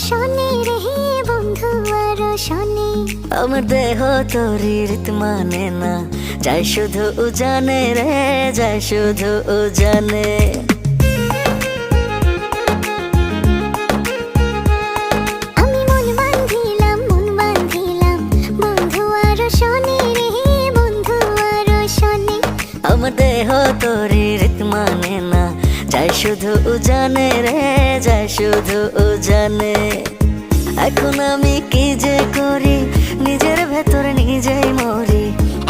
শোনে রে বন্ধু আরো শোনে। আমার দেহ তোরই রীত মানে না, যাই শুধু উজানে রে, যাই শুধু উজানে। আমি মন বাঁধিলাম বন্ধু আরো শোনে রে বন্ধু আরো শোনে। আমার দেহ তোরই রীত মানে না, যাই শুধু উজানে রে, যাই শুধু উজানে। এখন আমি কি যে করি, নিজের ভেতর নিজেই মরি।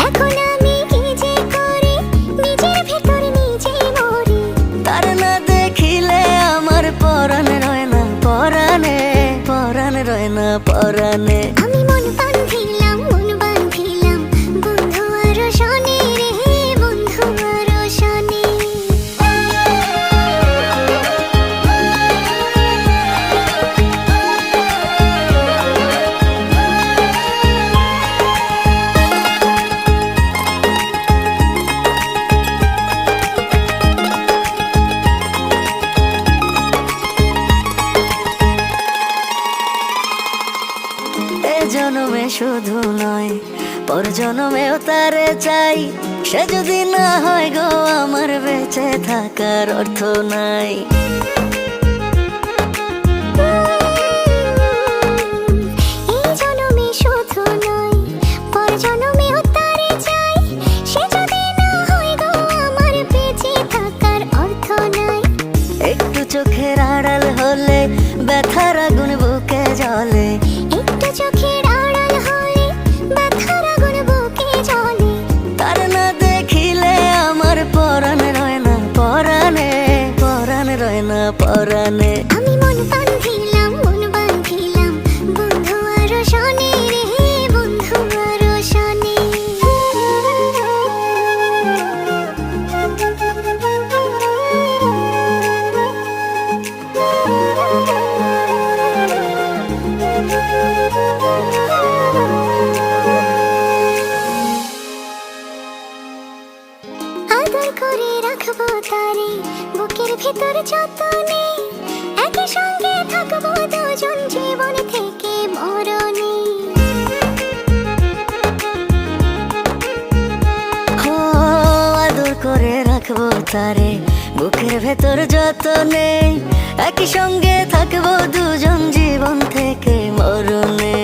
এখন আমি কি যে করি, নিজের ভেতর নিজেই মরি। তার না দেখিলে আমার পরাণ রয় না পরাণে, পরাণ রয় না পরাণে। আমি মন বাঁধিলাম বন্ধু আরো শোনে রে বন্ধু আরো শোনে। এ জনমে শুধু নয়, পর জনমেও তারে চাই। সে যদি না হয় গো আমার বেঁচে থাকার অর্থ নাই। এই জনমে শুধু নয়, পর জনমেও তারে চাই। সে যদি না হয় গো আমার বেঁচে থাকার অর্থ নাই। একটু চোখের আড়াল হলে ব্যথার আগুন বুকে জ্বলে। একটু চোখের আড়াল হলে ব্যথার আগুন বুকে জ্বলে। তার না দেখিলে আমার পরাণ রয় না পরাণে, পরাণ রয় না পরাণে। আমি মন বাঁধিলাম বন্ধু আরো শোনে রে বন্ধু আরো শোনে। আদর করে রাখবো তারে বুকের ভেতর যতনে। একই সঙ্গে থাকবো দুজন জীবন থেকে মরণে। ও আদর করে রাখবো তারে বুকের ভেতর যতনে। একই সঙ্গে থাকবো দুজন জীবন থেকে মরণে।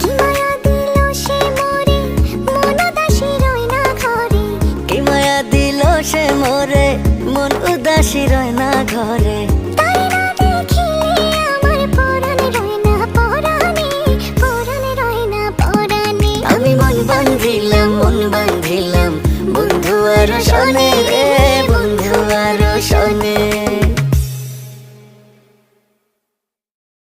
কি মায়া দিল সে মোরে, মন উদাসী রয় না ঘরে। কি মায়া দিল সে মোরে, মন উদাসী রয় না ঘরে। তাই না দেখিলে আমার পরাণ রয় না পরাণে, পরাণ রয় না পরাণে। আমি মন বাঁধিলাম বন্ধু আরো শোনে রে।